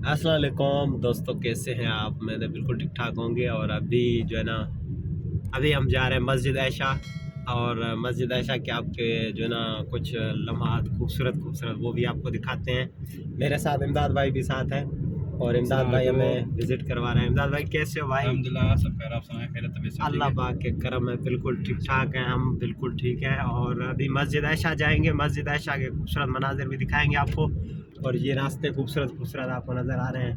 अस्सलाम वालेकुम दोस्तों, कैसे हैं आप? मैं बिल्कुल ठीक ठाक होंगे। और अभी जो है ना, अभी हम जा रहे हैं मस्जिद आयशा। और मस्जिद आयशा के आपके जो है ना कुछ लम्हात खूबसूरत खूबसूरत वो भी आपको दिखाते हैं। मेरे साथ इमदाद भाई भी साथ है और इमदाद भाई हमें विज़िट करवा रहे हैं। इमदाद भाई कैसे हो भाई? अल्हम्दुलिल्लाह, सब खैर। आप सुनाएं, खैरियत तबीयत सब ठीक अल्लाह है? पाक के करम है, बिल्कुल ठीक ठाक हैं, हम बिल्कुल ठीक है। और अभी मस्जिद आयशा जाएंगे। मस्जिद आयशा के खूबसूरत मनाजिर भी दिखाएंगे आपको। और ये रास्ते खूबसूरत खूबसूरत आपको नज़र आ रहे हैं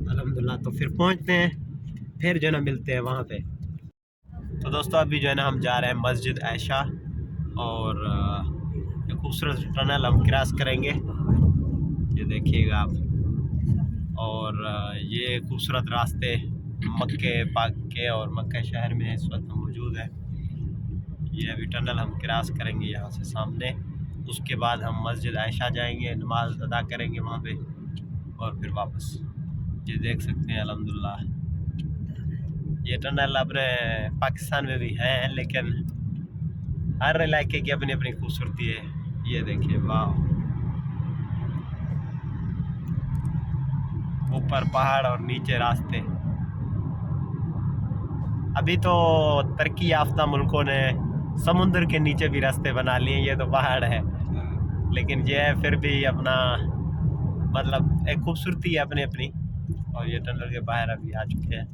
अल्हम्दुलिल्लाह। तो फिर पहुंचते हैं, फिर जो है ना मिलते हैं वहाँ पे। तो दोस्तों अभी जो है ना हम जा रहे हैं मस्जिद आयशा। और ये खूबसूरत टनल हम क्रॉस करेंगे, ये देखिएगा आप। और ये खूबसूरत रास्ते मक्के पाक के और मक्का शहर में इस वक्त मौजूद है। ये अभी टनल हम क्रॉस करेंगे यहाँ से सामने। उसके बाद हम मस्जिद आयशा जाएंगे, नमाज अदा करेंगे वहाँ पे और फिर वापस। ये देख सकते हैं अल्हम्दुलिल्लाह, ये टनल अपने पाकिस्तान में भी है, लेकिन हर इलाके की अपनी अपनी खूबसूरती है। ये देखिए, वाह, ऊपर पहाड़ और नीचे रास्ते। अभी तो तरक्की याफ्ता मुल्कों ने समुद्र के नीचे भी रास्ते बना लिए, ये तो पहाड़ है, लेकिन ये है फिर भी अपना मतलब एक खूबसूरती है अपनी अपनी। और ये टनल के बाहर अभी आ चुके हैं।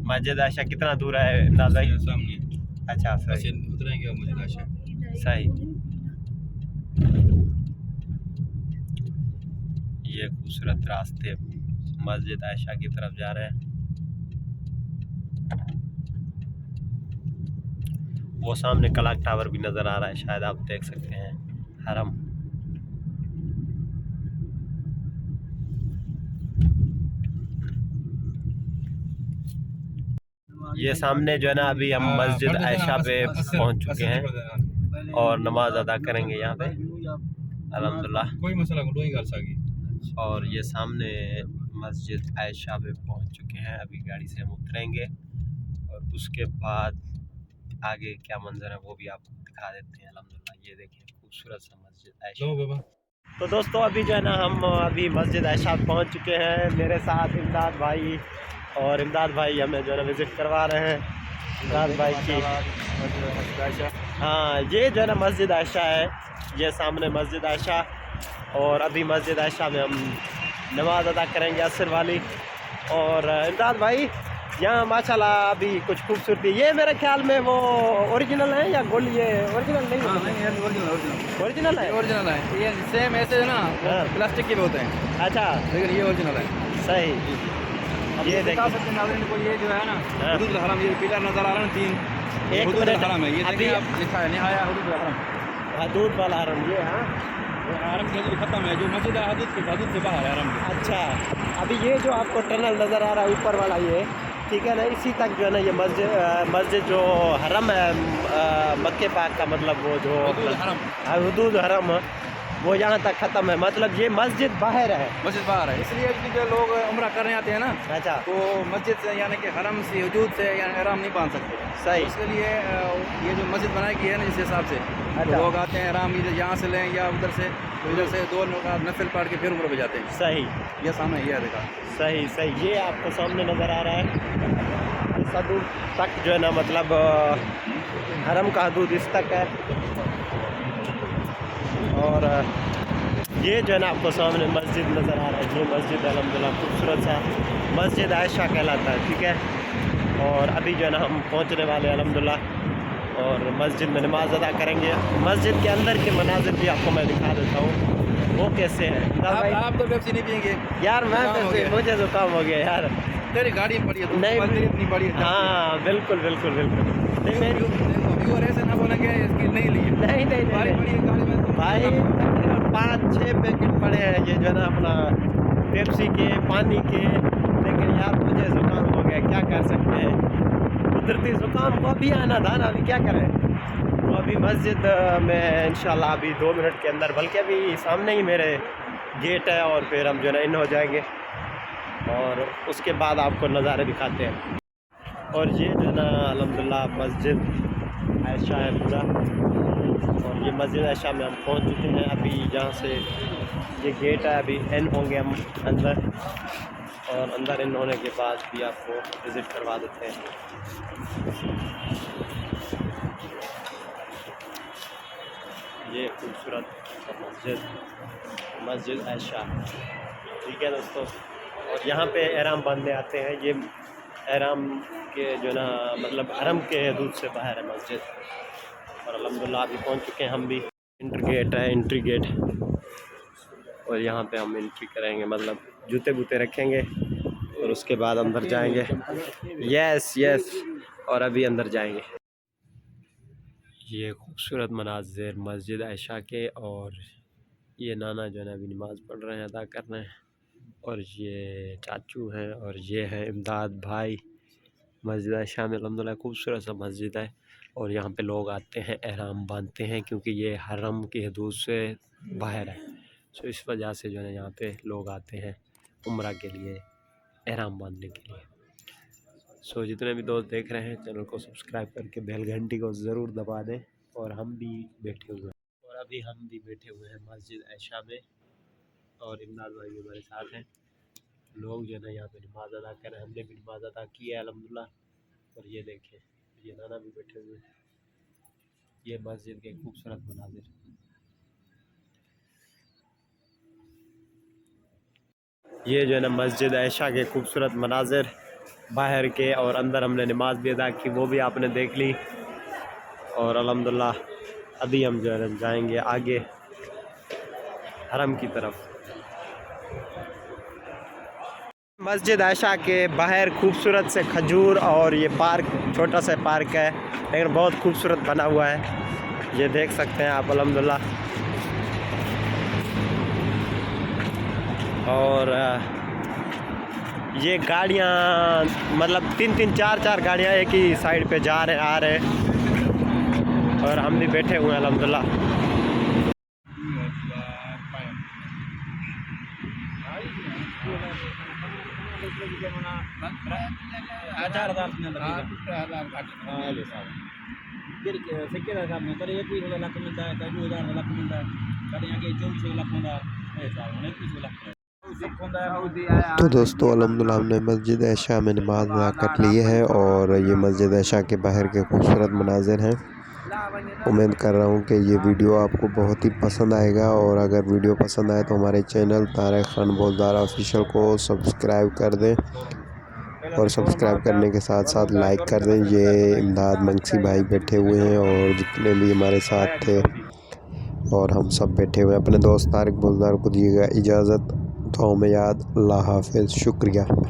मस्जिद आयशा कितना दूर है दादा? सामने। अच्छा अच्छा, सही उतरेंगे और मुझे आशा। सही। ये खूबसूरत रास्ते मस्जिद आयशा की तरफ जा रहे हैं। वो सामने क्लॉक टावर भी नज़र आ रहा है, शायद आप देख सकते हैं, हरम। ये सामने जो है ना, अभी हम मस्जिद आयशा पे पहुंच चुके हैं और नमाज अदा करेंगे यहाँ पे अल्हम्दुलिल्लाह। कोई मसला नहीं कर सकी। और ये सामने मस्जिद आयशा पे पहुंच चुके हैं। अभी गाड़ी से हम उतरेंगे और उसके बाद आगे क्या मंजर है वो भी आपको दिखा देते हैं अल्हम्दुलिल्लाह। ये देखिए खूबसूरत सा मस्जिद आयशा। बाबा, तो दोस्तों अभी जो है ना हम अभी मस्जिद आयशा पहुंच चुके हैं। मेरे साथ इमदाद भाई, और इमदाद भाई हमें जो है ना विज़िट करवा रहे हैं। इमदाद भाई की, हाँ, ये जो है ना मस्जिद आयशा है, ये सामने मस्जिद आयशा। और अभी मस्जिद आयशा में हम नमाज अदा करेंगे असर वाली। और इमदाद भाई यहाँ माशाल्लाह अभी कुछ खूबसूरती, ये मेरे ख्याल में वो ओरिजिनल है या गोली? ये ओरिजिनल नहीं है? ओरिजिनल है। ओरिजिनल है ये, सेम ऐसे है ना, हाँ। प्लास्टिक के भी होते हैं, अच्छा लेकिन ये ओरिजिनल है। सही। ये दिखा देखिए, सकते हैं नाज़रीन को, ये जो है ना हाँ। हुदूद हरम, ये पिलर नजर आ रहा है 3, एक हुदूद मिनट, हरम है। ये अभी देखिए, आप लिखा है निहाया हुदूद हरम। हदूद वाला हरम ये, हाँ। हरम की हदूद खत्म है, जो मस्जिद है हदूद से बाहर है हरम के। अच्छा, अभी ये जो आपको टनल नज़र आ रहा है ऊपर वाला, ये ठीक है ना, इसी तक जो है ना ये मस्जिद जो हरम है, मक्के पाक का, मतलब वो जो हुदूद हरम, हदूद हरम, वो यहाँ तक ख़त्म है। मतलब ये मस्जिद बाहर है। मस्जिद बाहर है, इसलिए कि जो लोग उम्रा करने आते हैं ना, अच्छा, तो मस्जिद से यानी कि हरम से हुदूद से यानी हराम नहीं बांध सकते। सही। उसके लिए ये जो मस्जिद बनाई गई है ना, इस हिसाब से अच्छा। तो लोग आते हैं हराम इधर यहाँ से लें या उधर से, तो इधर से 2 नफिल पढ़ के फिर उम्र पे जाते हैं। सही ये सामने ये है, देखा। सही सही, ये आपको सामने नज़र आ रहा है। इस हदूद तक जो है ना, मतलब हरम का हदूद इस तक है। और ये जो है ना आपको सामने मस्जिद नज़र आ रहा है, ये मस्जिद अल्हम्दुलिल्लाह खूबसूरत सा मस्जिद आयशा कहलाता है, ठीक है। और अभी जो है ना हम पहुंचने वाले हैं अल्हम्दुलिल्लाह, और मस्जिद में नमाज अदा करेंगे। मस्जिद के अंदर के मनाजिर भी आपको मैं दिखा देता हूँ वो कैसे हैं। आप तो पेप्सी नहीं पियेंगे यार मैं काम हो पेप्सी, गया। मुझे जुकाम हो गया यार। तेरी गाड़ी में पड़ी है, नहीं, तेरी इतनी बड़ी है। हाँ बिल्कुल बिल्कुल बिल्कुल। नहीं मेरी, देखो व्यूअर ऐसे ना बोलेंगे इसकी नहीं ली है। नहीं नहीं भाई नहीं, बड़ी है गाड़ी में, भाई तकरीबन 5-6 पैकेट पड़े हैं ये जो है ना अपना पेप्सी के, पानी के। लेकिन यार मुझे ज़ुकाम हो गया, क्या कर सकते हैं, कुदरती ज़ुकाम को अभी आना था ना, अभी क्या करें। तो अभी मस्जिद में इंशाल्लाह अभी 2 मिनट के अंदर, बल्कि अभी सामने ही मेरे गेट है, और फिर हम जो है ना इन हो जाएंगे और उसके बाद आपको नज़ारे दिखाते हैं। और ये जो है ना अल्हम्दुलिल्लाह मस्जिद आयशा है पूरा। और ये मस्जिद आयशा में हम पहुंच चुके हैं। अभी यहाँ से ये गेट है, अभी इन होंगे हम अंदर, और अंदर इन होने के बाद भी आपको विज़िट करवा देते हैं। ये खूबसूरत मस्जिद आयशा, ठीक है दोस्तों। और यहाँ पे एहराम बांधने आते हैं। ये एहराम के जो ना मतलब हरम के हदूद से बाहर है मस्जिद। और अल्हम्दुलिल्लाह अभी पहुँच चुके हैं हम भी। एंट्री गेट है, एंट्री गेट। और यहाँ पे हम एंट्री करेंगे, मतलब जूते बूते रखेंगे और उसके बाद अंदर जाएंगे। यस यस, और अभी अंदर जाएंगे। ये खूबसूरत मनाज़िर मस्जिद आयशा के। और ये नाना जो है ना अभी नमाज़ पढ़ रहे हैं, अदा कर रहे हैं। और ये चाचू हैं, और ये है इमदाद भाई। मस्जिद आयशा में अल्हम्दुलिल्लाह खूबसूरत सा मस्जिद है। और यहाँ पे लोग आते हैं, एहराम बांधते हैं, क्योंकि ये हरम की हदूद से बाहर है। सो इस वजह से जो है यहाँ पे लोग आते हैं उम्रा के लिए, एहराम बांधने के लिए। सो जितने भी दोस्त देख रहे हैं, चैनल को सब्सक्राइब करके बेल घंटी को ज़रूर दबा दें। और हम भी बैठे हुए हैं, और अभी हम भी बैठे हुए हैं मस्जिद आयशा में। और इमदाद भाई हमारे साथ हैं। लोग जो है ना यहाँ पे नमाज़ अदा कर रहे हैं, हमने भी नमाज़ अदा की है अल्हम्दुलिल्लाह। और ये देखें, ये नाना भी बैठे हुए हैं। ये मस्जिद के खूबसूरत मनाज़िर। ये जो है ना मस्जिद आयशा के खूबसूरत मनाज़िर बाहर के, और अंदर हमने नमाज भी अदा की, वो भी आपने देख ली। और अल्हम्दुलिल्लाह अभी हम जो है ना जाएंगे आगे हरम की तरफ। मस्जिद आयशा के बाहर खूबसूरत से खजूर, और ये पार्क छोटा सा पार्क है लेकिन बहुत खूबसूरत बना हुआ है, ये देख सकते हैं आप अल्हम्दुलिल्लाह। और ये गाड़ियाँ मतलब 3-3 4-4 गाड़ियाँ एक ही साइड पे जा रहे आ रहे हैं, और हम भी बैठे हुए हैं अल्हम्दुलिल्लाह। तो दोस्तों अल्हम्दुलिल्लाह हमने मस्जिद आयशा में नमाज अदा कर ली है। और ये मस्जिद आयशा के बाहर के खूबसूरत मनाज़िर हैं। उम्मीद कर रहा हूँ कि ये वीडियो आपको बहुत ही पसंद आएगा। और अगर वीडियो पसंद आए तो हमारे चैनल तारिक खान बोलदार ऑफिशियल को सब्सक्राइब कर दें, और सब्सक्राइब करने के साथ साथ लाइक कर दें। ये इमदाद मंगसी भाई बैठे हुए हैं, और जितने भी हमारे साथ थे और हम सब बैठे हुए हैं। अपने दोस्त तारिक बोलदार को दीजिएगा इजाज़त। दुआओं में याद। अल्लाह हाफ़िज़। शुक्रिया।